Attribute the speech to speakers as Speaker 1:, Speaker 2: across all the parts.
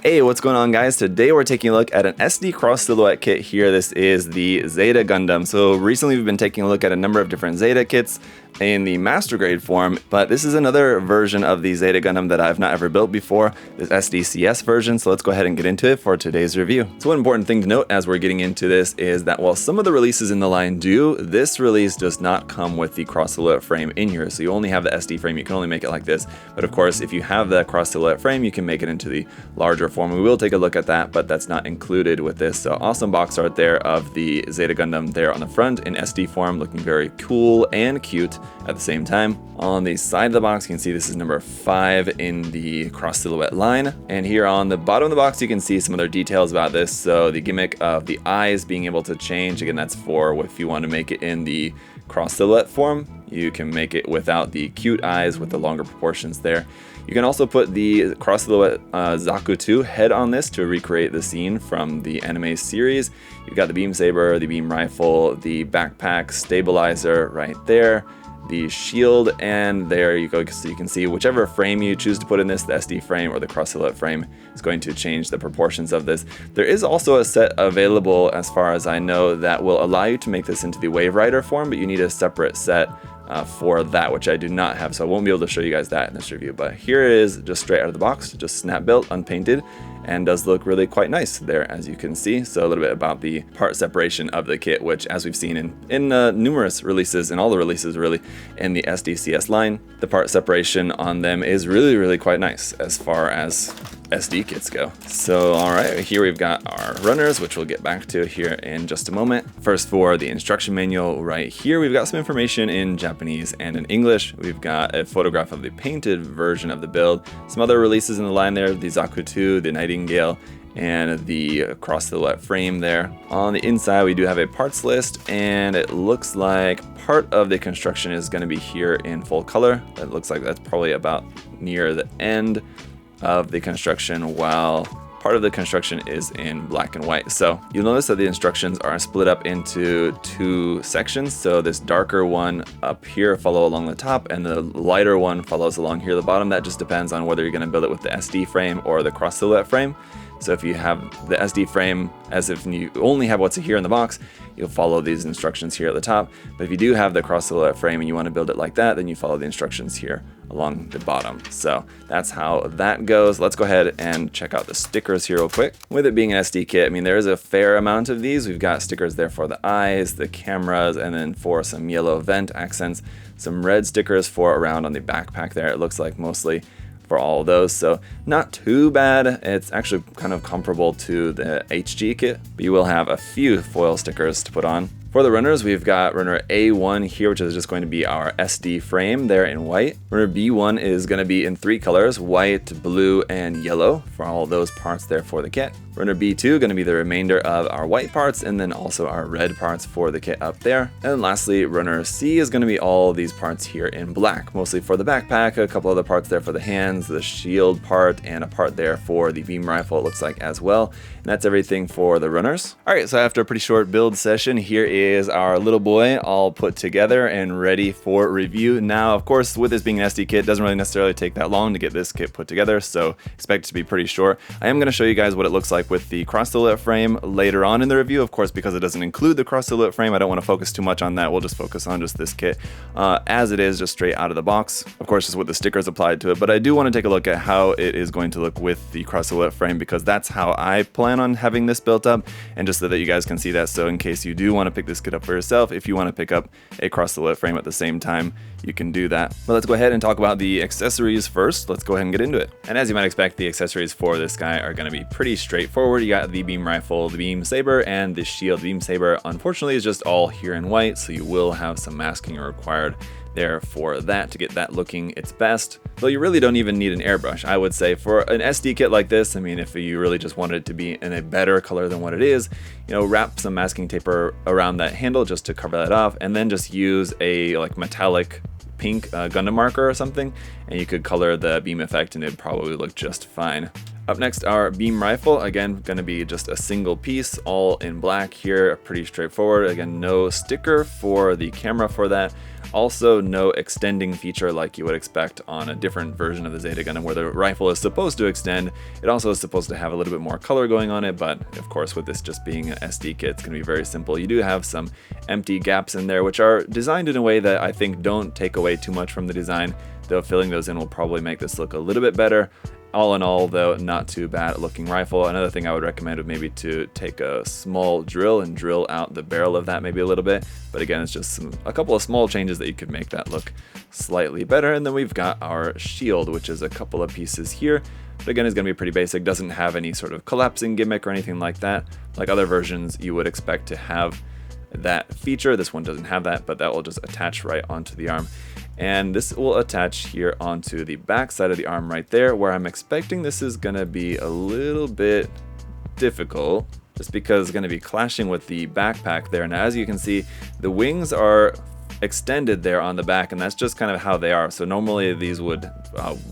Speaker 1: Hey, what's going on, guys? Today we're taking a look at an SD cross silhouette kit here. This is the Zeta Gundam. So recently we've been taking a look at a number of different Zeta kits in the master grade form, but this is another version of the Zeta Gundam that I've not ever built before, this SDCS version. So let's go ahead and get into it for today's review. So one important thing to note as we're getting into this is that while some of the releases in the line do, this release does not come with the cross silhouette frame in here. So you only have the SD frame, you can only make it like this. But of course, if you have the cross silhouette frame, you can make it into the larger form. We will take a look at that, but that's not included with this. So awesome box art there of the Zeta Gundam there on the front in SD form, looking very cool and cute at the same time. On the side of the box, you can see this is number 5 in the cross silhouette line. And here on the bottom of the box, you can see some other details about this. So the gimmick of the eyes being able to change, again, that's for if you want to make it in the cross silhouette form. You can make it without the cute eyes with the longer proportions there. You can also put the cross silhouette Zaku 2 head on this to recreate the scene from the anime series. You've got the beam saber, the beam rifle, the backpack stabilizer right there, the shield, and there you go. So you can see whichever frame you choose to put in this, the SD frame or the cross silhouette frame, is going to change the proportions of this. There is also a set available, as far as I know, that will allow you to make this into the Wave Rider form, but you need a separate set for that, which I do not have, so I won't be able to show you guys that in this review. But here it is, just straight out of the box, just snap built, unpainted, and does look really quite nice there, as you can see. So a little bit about the part separation of the kit, which, as we've seen in numerous releases, in all the releases really, in the SDCS line, the part separation on them is really quite nice as far as SD kits go. So alright, here we've got our runners, which we'll get back to here in just a moment. First, for the instruction manual right here, we've got some information in Japanese and in English. We've got a photograph of the painted version of the build, some other releases in the line there, the Zaku 2, the Nightingale, and the cross silhouette frame there. On the inside, we do have a parts list, and it looks like part of the construction is going to be here in full color. It looks like that's probably about near the end of the construction, while part of the construction is in black and white. So you'll notice that the instructions are split up into 2 sections. So this darker one up here follow along the top, and the lighter one follows along here at the bottom. That just depends on whether you're going to build it with the SD frame or the cross silhouette frame. So if you have the SD frame as if you only have what's here in the box, you'll follow these instructions here at the top. But if you do have the cross silhouette frame and you want to build it like that, then you follow the instructions here along the bottom. So that's how that goes. Let's go ahead and check out the stickers here real quick. With it being an SD kit, I mean, there is a fair amount of these. We've got stickers there for the eyes, the cameras, and then for some yellow vent accents, some red stickers for around on the backpack there. It looks like mostly for all of those, so not too bad. It's actually kind of comparable to the HG kit, but you will have a few foil stickers to put on. For the runners, we've got runner A1 here, which is just going to be our SD frame there in white. Runner B1 is going to be in 3 colors, white, blue, and yellow for all those parts there for the kit. Runner B2 going to be the remainder of our white parts, and then also our red parts for the kit up there. And then lastly, runner C is going to be all these parts here in black, mostly for the backpack, a couple other parts there for the hands, the shield part, and a part there for the beam rifle, it looks like, as well. And that's everything for the runners. Alright, so after a pretty short build session, here is our little boy all put together and ready for review. Now, of course, with this being an SD kit, it doesn't really necessarily take that long to get this kit put together, so expect it to be pretty short. I am going to show you guys what it looks like with the cross silhouette frame later on in the review. Of course, because it doesn't include the cross silhouette frame, I don't want to focus too much on that. We'll just focus on just this kit as it is, just straight out of the box. Of course, just with the stickers applied to it, but I do want to take a look at how it is going to look with the cross silhouette frame, because that's how I plan on having this built up, and just so that you guys can see that. So in case you do want to pick this kit up for yourself, if you want to pick up a cross silhouette frame at the same time, you can do that. But let's go ahead and talk about the accessories first. Let's go ahead and get into it. And as you might expect, the accessories for this guy are going to be pretty straightforward. You got the beam rifle, the beam saber, and the shield. Beam saber, unfortunately, is just all here in white, so you will have some masking required there for that to get that looking its best. Though you really don't even need an airbrush, I would say. For an SD kit like this, I mean, if you really just wanted it to be in a better color than what it is, you know, wrap some masking tape around that handle just to cover that off, and then just use a like metallic pink Gundam marker or something, and you could color the beam effect and it'd probably look just fine. Up next, our beam rifle, again, going to be just a single piece, all in black here, pretty straightforward. Again, no sticker for the camera for that. Also, no extending feature like you would expect on a different version of the Zeta Gundam where the rifle is supposed to extend. It also is supposed to have a little bit more color going on it, but of course with this just being an SD kit, it's going to be very simple. You do have some empty gaps in there, which are designed in a way that I think don't take away too much from the design, though filling those in will probably make this look a little bit better. All in all, though, not too bad looking rifle. Another thing I would recommend would maybe to take a small drill and drill out the barrel of that maybe a little bit. But again, it's just a couple of small changes that you could make that look slightly better. And then we've got our shield, which is a couple of pieces here. But again, it's going to be pretty basic. Doesn't have any sort of collapsing gimmick or anything like that. Like other versions, you would expect to have that feature. This one doesn't have that, but that will just attach right onto the arm. And this will attach here onto the back side of the arm right there, where I'm expecting this is going to be a little bit difficult, just because it's going to be clashing with the backpack there. Now, as you can see, the wings are extended there on the back, and that's just kind of how they are. So normally these would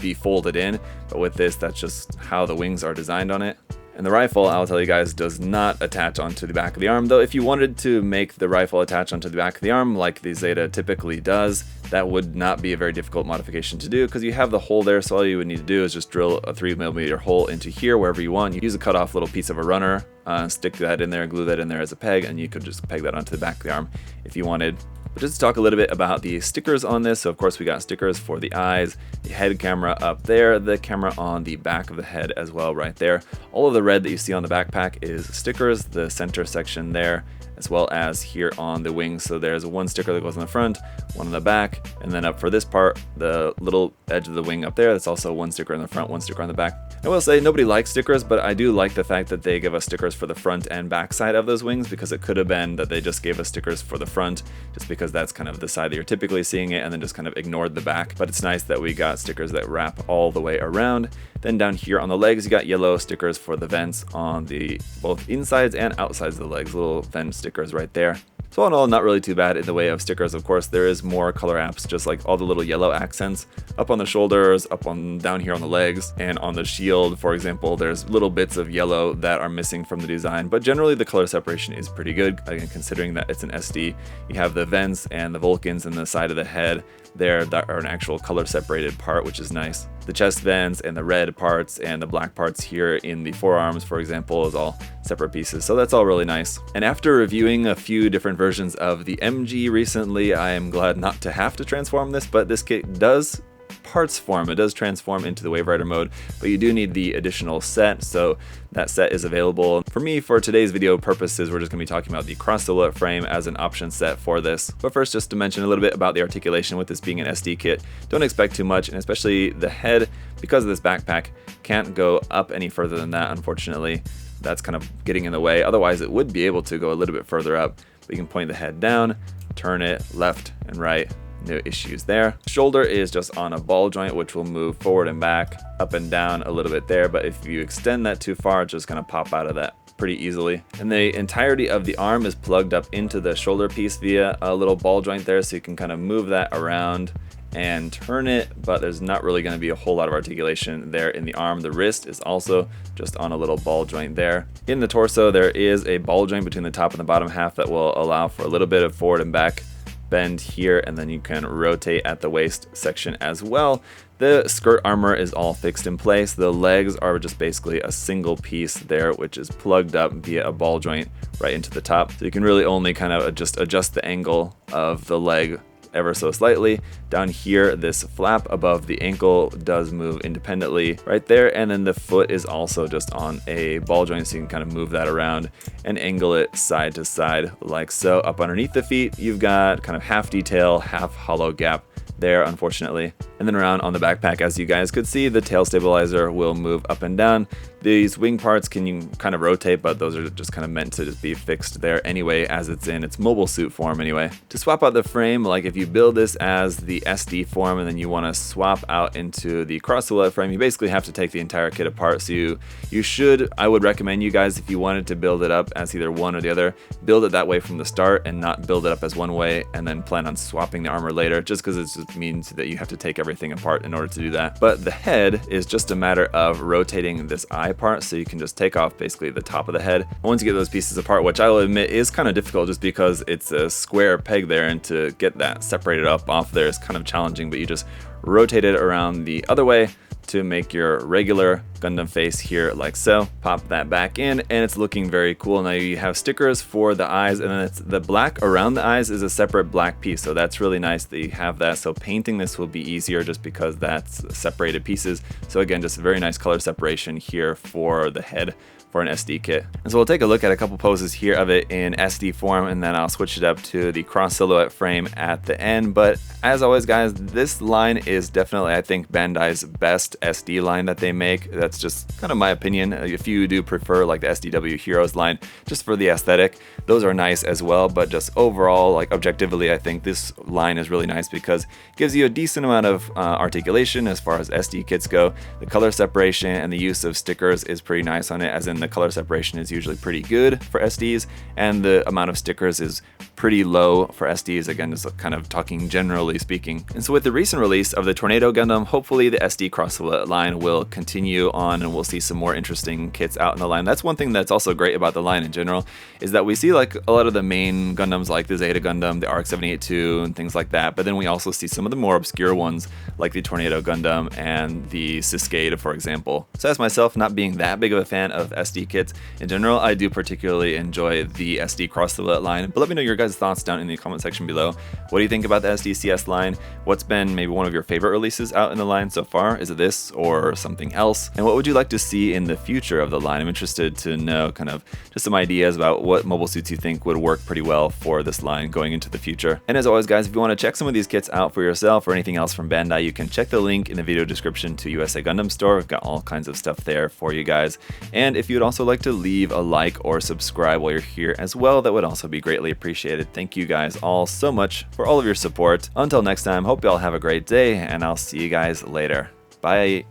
Speaker 1: be folded in, but with this, that's just how the wings are designed on it. And the rifle, I'll tell you guys, does not attach onto the back of the arm, though if you wanted to make the rifle attach onto the back of the arm like the Zeta typically does, that would not be a very difficult modification to do, because you have the hole there, so all you would need to do is just drill a 3mm hole into here wherever you want. You use a cut off little piece of a runner, stick that in there, glue that in there as a peg, and you could just peg that onto the back of the arm if you wanted. But just to talk a little bit about the stickers on this, so of course we got stickers for the eyes, the head camera up there, the camera on the back of the head as well right there. All of the red that you see on the backpack is stickers, the center section there, as well as here on the wings. So there's one sticker that goes on the front, one on the back, and then up for this part, the little edge of the wing up there, that's also one sticker on the front, one sticker on the back. I will say nobody likes stickers, but I do like the fact that they give us stickers for the front and back side of those wings, because it could have been that they just gave us stickers for the front, just because that's kind of the side that you're typically seeing it, and then just kind of ignored the back. But it's nice that we got stickers that wrap all the way around. Then down here on the legs, you got yellow stickers for the vents on the both insides and outsides of the legs, little vent stickers right there. So all in all, not really too bad in the way of stickers. Of course, there is more color apps, just like all the little yellow accents up on the shoulders, down here on the legs, and on the shield, for example, there's little bits of yellow that are missing from the design. But generally, the color separation is pretty good. Again, considering that it's an SD, you have the vents and the Vulcans in the side of the head there that are an actual color separated part, which is nice. The chest vents and the red parts and the black parts here in the forearms, for example, is all separate pieces. So that's all really nice. And after reviewing a few different versions of the MG recently, I am glad not to have to transform this, but this kit does parts form. It does transform into the Wave Rider mode, but you do need the additional set, so that set is available. For me, for today's video purposes, we're just going to be talking about the cross silhouette frame as an option set for this. But first, just to mention a little bit about the articulation with this being an SD kit. Don't expect too much, and especially the head, because of this backpack, can't go up any further than that, unfortunately. That's kind of getting in the way. Otherwise, it would be able to go a little bit further up. But you can point the head down, turn it left and right. No issues there. Shoulder is just on a ball joint, which will move forward and back, up and down a little bit there, but if you extend that too far, it's just gonna pop out of that pretty easily. And the entirety of the arm is plugged up into the shoulder piece via a little ball joint there, so you can kind of move that around and turn it, but there's not really going to be a whole lot of articulation there in the arm. The wrist is also just on a little ball joint there. In the torso, there is a ball joint between the top and the bottom half that will allow for a little bit of forward and back bend here, and then you can rotate at the waist section as well. The skirt armor is all fixed in place. The legs are just basically a single piece there, which is plugged up via a ball joint right into the top. So you can really only kind of just adjust the angle of the leg ever so slightly. Down here, this flap above the ankle does move independently right there, and then the foot is also just on a ball joint, so you can kind of move that around and angle it side to side like so. Up underneath the feet, you've got kind of half detail, half hollow gap there, unfortunately. And then around on the backpack, as you guys could see, the tail stabilizer will move up and down. These wing parts can you kind of rotate, but those are just kind of meant to just be fixed there anyway, as it's in its mobile suit form anyway. To swap out the frame, like if you build this as the SD form and then you want to swap out into the cross silhouette frame, you basically have to take the entire kit apart. So you should, I would recommend you guys, if you wanted to build it up as either one or the other, build it that way from the start and not build it up as one way and then plan on swapping the armor later, just because it's just means that you have to take everything apart in order to do that. But the head is just a matter of rotating this eye part, so you can just take off basically the top of the head. Once you get those pieces apart, which I will admit is kind of difficult just because it's a square peg there, and to get that separated up off there is kind of challenging, but you just rotate it around the other way to make your regular Gundam face here like so. Pop that back in and it's looking very cool. Now you have stickers for the eyes, and then it's the black around the eyes is a separate black piece, so that's really nice that you have that. So painting this will be easier just because that's separated pieces. So again, just a very nice color separation here for the head for an SD kit. And so we'll take a look at a couple poses here of it in SD form, and then I'll switch it up to the cross silhouette frame at the end. But as always guys, this line is definitely, I think, Bandai's best SD line that they make. That's just kind of my opinion. If you do prefer like the SDW Heroes line, just for the aesthetic, those are nice as well. But just overall, like objectively, I think this line is really nice because it gives you a decent amount of articulation as far as SD kits go. The color separation and the use of stickers is pretty nice on it, as in the color separation is usually pretty good for SDs, and the amount of stickers is pretty low for SDs, again, just kind of talking generally speaking. And so with the recent release of the Tornado Gundam, hopefully the SD cross silhouette line will continue on and we'll see some more interesting kits out in the line. That's one thing that's also great about the line in general, is that we see like a lot of the main Gundams like the Zeta Gundam, the RX-782 and things like that, but then we also see some of the more obscure ones like the Tornado Gundam and the Cascade, for example. So as myself not being that big of a fan of SD kits in general, I do particularly enjoy the SD cross silhouette line. But let me know your guys' thoughts down in the comment section below. What do you think about the SDCS line? What's been maybe one of your favorite releases out in the line so far? Is it this or something else? And what would you like to see in the future of the line? I'm interested to know kind of just some ideas about what mobile suits you think would work pretty well for this line going into the future. And as always guys, if you want to check some of these kits out for yourself or anything else from Bandai, you can check the link in the video description to USA Gundam Store. We've got all kinds of stuff there for you guys. And if you'd also like to leave a like or subscribe while you're here as well, that would also be greatly appreciated. Thank you guys all so much for all of your support. Until next time, hope you all have a great day, and I'll see you guys later. Bye.